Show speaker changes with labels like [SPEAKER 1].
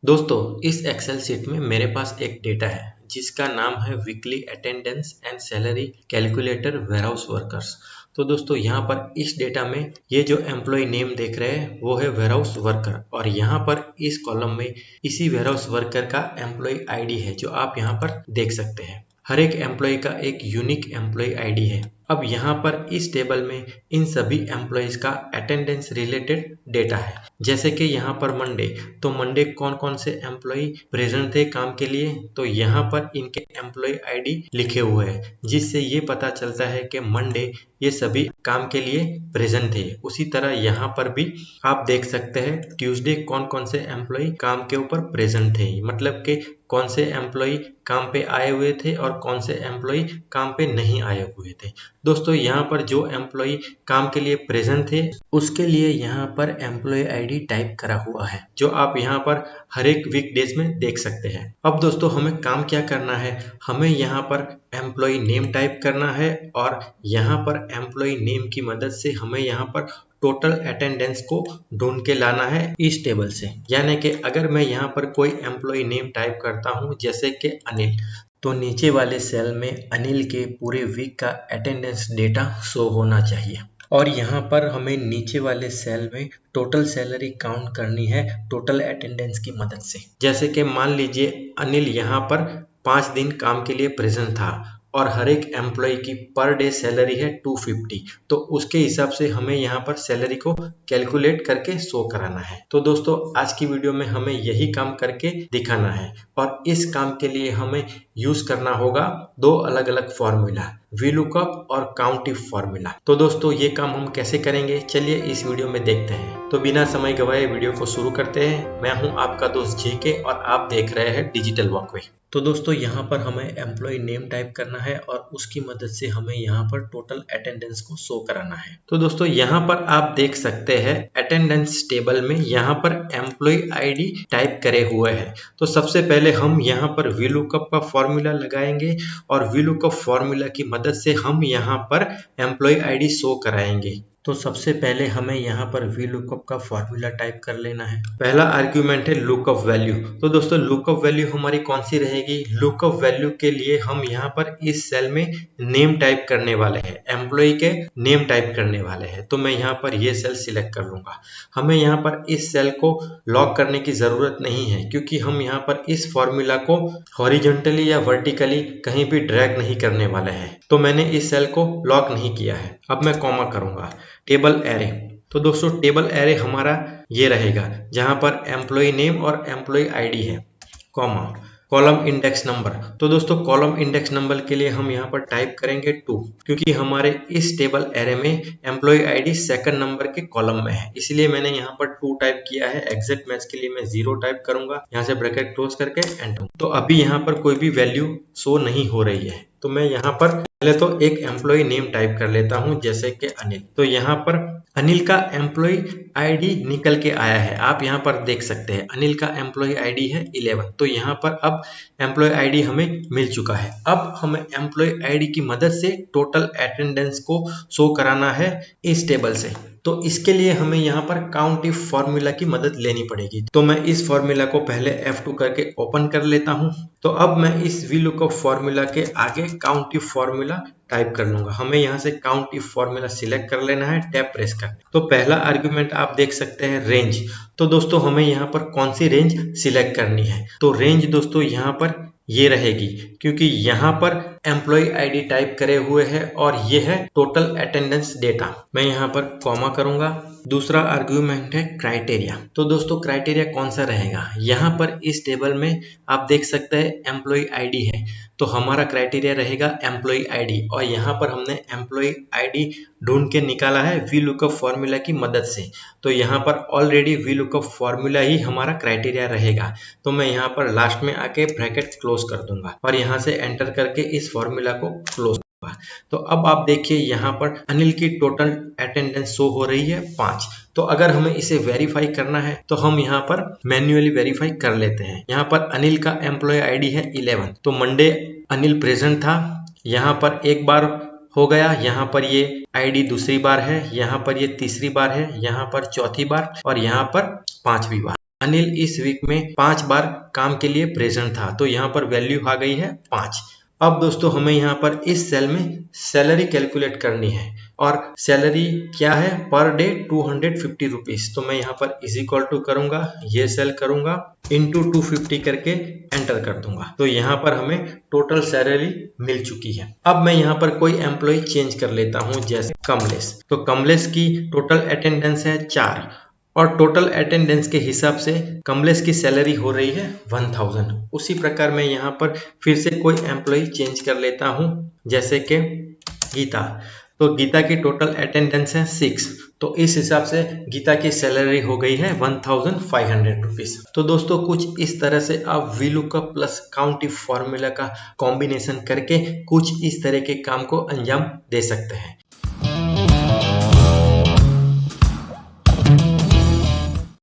[SPEAKER 1] दोस्तों, इस Excel sheet में मेरे पास एक डेटा है जिसका नाम है weekly attendance and salary calculator warehouse workers. तो दोस्तों, यहाँ पर इस डेटा में ये जो एम्प्लॉय नेम देख रहे हैं वो है वेयरहाउस वर्कर, और यहाँ पर इस कॉलम में इसी वेयरहाउस वर्कर का एम्प्लॉय आईडी है जो आप यहाँ पर देख सकते हैं। हर एक एम्प्लॉय का एक यूनिक एम्प्लॉय आईडी है। अब यहाँ पर इस टेबल में इन सभी एम्प्लॉयज का अटेंडेंस रिलेटेड डेटा है। जैसे कि यहाँ पर मंडे, तो मंडे कौन कौन से एम्प्लॉय प्रेजेंट थे काम के लिए, तो यहाँ पर इनके एम्प्लॉय आईडी लिखे हुए हैं, जिससे ये पता चलता है कि मंडे ये सभी काम के लिए प्रेजेंट थे। उसी तरह यहाँ पर भी आप देख सकते हैं ट्यूसडे कौन कौन से एम्प्लॉय काम के ऊपर प्रेजेंट थे, मतलब कि कौन से एम्प्लॉय काम पे आए हुए थे और कौन से एम्प्लॉय काम पे नहीं आए हुए थे। दोस्तों, यहाँ पर जो एम्प्लॉय काम के लिए प्रेजेंट थे उसके लिए यहाँ पर एम्प्लॉय आईडी टाइप करा हुआ है, जो आप यहाँ पर हर एक वीक डेज में देख सकते हैं। अब दोस्तों, हमें काम क्या करना है, हमें यहाँ पर एम्प्लॉय नेम टाइप करना है, और यहाँ पर एम्प्लॉय नेम की मदद से हमें यहाँ पर टोटल अटेंडेंस को ढूंढ के लाना है इस टेबल से। यानी कि अगर मैं यहाँ पर कोई एम्प्लॉय नेम टाइप करता हूँ जैसे कि अनिल, तो नीचे वाले सेल में अनिल के पूरे वीक का अटेंडेंस डेटा शो होना चाहिए, और यहाँ पर हमें नीचे वाले सेल में टोटल सैलरी काउंट करनी है टोटल अटेंडेंस की मदद से। जैसे कि मान लीजिए अनिल यहाँ पर 5 दिन काम के लिए प्रेजेंट था और हर एक एम्प्लॉय की पर डे सैलरी है 250, तो उसके हिसाब से हमें यहाँ पर सैलरी को कैलकुलेट करके शो कराना है। तो दोस्तों, आज की वीडियो में हमें यही काम करके दिखाना है, और इस काम के लिए हमें यूज करना होगा दो अलग अलग फॉर्मूला, वीलुकअप और काउंट इफ फॉर्मूला। तो दोस्तों, ये काम हम कैसे करेंगे, चलिए इस वीडियो में देखते हैं। तो बिना समय गवाए वीडियो को शुरू करते हैं। मैं हूं आपका दोस्त जीके और आप देख रहे हैं डिजिटल वॉकवे। तो दोस्तों, यहाँ पर हमें एम्प्लॉय नेम टाइप करना है और उसकी मदद से हमें यहाँ पर टोटल अटेंडेंस को शो कराना है। तो दोस्तों, यहाँ पर आप देख सकते हैं अटेंडेंस टेबल में यहाँ पर एम्प्लॉय आईडी टाइप करे हुए हैं। तो सबसे पहले हम यहाँ पर वीलुकअप का फॉर्मूला लगाएंगे, और वीलुकअप फॉर्मूला की मदद से हम यहाँ पर एम्प्लॉय आईडी शो कराएंगे। तो सबसे पहले हमें यहाँ पर वीलुकअप का फॉर्मूला टाइप कर लेना है। पहला आर्ग्यूमेंट है लुकअप वैल्यू। तो दोस्तों, लुकअप वैल्यू हमारी कौन सी रहेगी, लुकअप वैल्यू के लिए हम यहाँ पर इस सेल में नेम टाइप करने वाले हैं, एम्प्लॉय के नेम टाइप करने वाले हैं। तो मैं यहाँ पर ये सेल सिलेक्ट कर लूंगा। हमें यहाँ पर इस सेल को लॉक करने की जरूरत नहीं है, क्योंकि हम यहाँ पर इस फॉर्मूला को हॉरिजॉन्टली या वर्टिकली कहीं भी ड्रैग नहीं करने वाले हैं, तो मैंने इस सेल को लॉक नहीं किया है। अब मैं कॉमा करूंगा। टेबल एरे, तो दोस्तों टेबल एरे हमारा ये रहेगा जहां पर एम्प्लॉय नेम और एम्प्लॉय आईडी है, कॉमा कॉलम इंडेक्स नंबर। तो दोस्तों, कॉलम इंडेक्स नंबर के लिए हम यहाँ पर टाइप करेंगे 2, क्योंकि हमारे इस टेबल एरे में एम्प्लॉय आईडी सेकंड नंबर के कॉलम में है, इसलिए मैंने यहाँ पर 2 टाइप किया है। एग्जैक्ट मैच के लिए मैं 0 टाइप करूंगा, यहाँ से ब्रैकेट क्लोज करके एंटर। तो अभी यहाँ पर कोई भी वैल्यू शो नहीं हो रही है, तो मैं यहाँ पर पहले तो एक एम्प्लॉय नेम टाइप कर लेता हूँ जैसे कि अनिल। तो यहाँ पर अनिल का एम्प्लॉय आईडी निकल के आया है, आप यहाँ पर देख सकते हैं अनिल का एम्प्लॉय आईडी है 11। तो यहाँ पर अब एम्प्लॉय आईडी हमें मिल चुका है। अब हमें एम्प्लॉय आईडी की मदद से टोटल अटेंडेंस को शो कराना है इस टेबल से। तो इसके लिए हमें यहाँ पर काउंट इफ फॉर्मूला की मदद लेनी पड़ेगी। तो मैं इस फॉर्मूला को पहले F2 करके ओपन कर लेता हूँ। तो अब मैं इस वीलुकअप फॉर्मूला के आगे काउंट इफ फॉर्मूला टाइप कर लूंगा। हमें यहाँ से काउंट इफ फॉर्मूला सिलेक्ट कर लेना है, टैब प्रेस कर। तो पहला आर्गुमेंट आप देख सकते हैं रेंज। तो दोस्तों, हमें यहाँ पर कौन सी रेंज सिलेक्ट करनी है, तो रेंज दोस्तों यहाँ पर ये रहेगी, क्योंकि यहाँ पर एम्प्लॉय आईडी टाइप करे हुए हैं और ये है टोटल अटेंडेंस डेटा। मैं यहाँ पर कॉमा करूंगा। दूसरा आर्गुमेंट है क्राइटेरिया। तो दोस्तों, क्राइटेरिया कौन सा रहेगा, यहाँ पर इस टेबल में आप देख सकते हैं एम्प्लॉय आईडी है, तो हमारा क्राइटेरिया रहेगा एम्प्लॉय आईडी, और यहाँ पर हमने एम्प्लॉय आईडी ढूंढ के निकाला है वीलुकअप फॉर्मूला की मदद से। तो यहाँ पर ऑलरेडी वीलुकअप फॉर्मूला ही हमारा क्राइटेरिया रहेगा। तो मैं यहाँ पर लास्ट में आके ब्रैकेट क्लोज कर दूंगा और यहाँ से एंटर करके इस फॉर्मूला को क्लोज। तो अब आप देखिए यहाँ पर अनिल की टोटल अटेंडेंस शो हो रही है 5। तो अगर हमें इसे वेरीफाई करना है तो हम यहाँ पर मैन्युअली वेरीफाई कर लेते हैं। यहाँ पर अनिल का एम्प्लॉय आईडी है 11, तो मंडे अनिल प्रेजेंट था, यहाँ पर एक बार हो गया, यहाँ पर ये आईडी दूसरी बार है, यहाँ पर ये तीसरी बार है, यहाँ पर चौथी बार और यहाँ पर 5वीं बार। अनिल इस वीक में 5 बार काम के लिए प्रेजेंट था, तो यहाँ पर वैल्यू आ गई है 5। अब दोस्तों हमें यहाँ पर इस सेल में सैलरी कैलकुलेट करनी है और सैलरी क्या है पर डे 250 रुपीज। तो मैं यहाँ पर इज इक्वल टू करूंगा, ये सेल करूंगा, इंटू 250 करके एंटर कर दूंगा। तो यहाँ पर हमें टोटल सैलरी मिल चुकी है। अब मैं यहाँ पर कोई एम्प्लॉय चेंज कर लेता हूँ, जैसे कमलेश। तो कमलेश की टोटल अटेंडेंस है 4 और टोटल अटेंडेंस के हिसाब से कमलेश की सैलरी हो रही है 1000। उसी प्रकार मैं यहाँ पर फिर से कोई एम्प्लॉय चेंज कर लेता हूँ, जैसे कि गीता। तो गीता की टोटल अटेंडेंस है 6, तो इस हिसाब से गीता की सैलरी हो गई है 1500 रुपीज। तो दोस्तों कुछ इस तरह से आप VLOOKUP plus count if formula का कॉम्बिनेशन करके कुछ इस तरह के काम को अंजाम दे सकते हैं।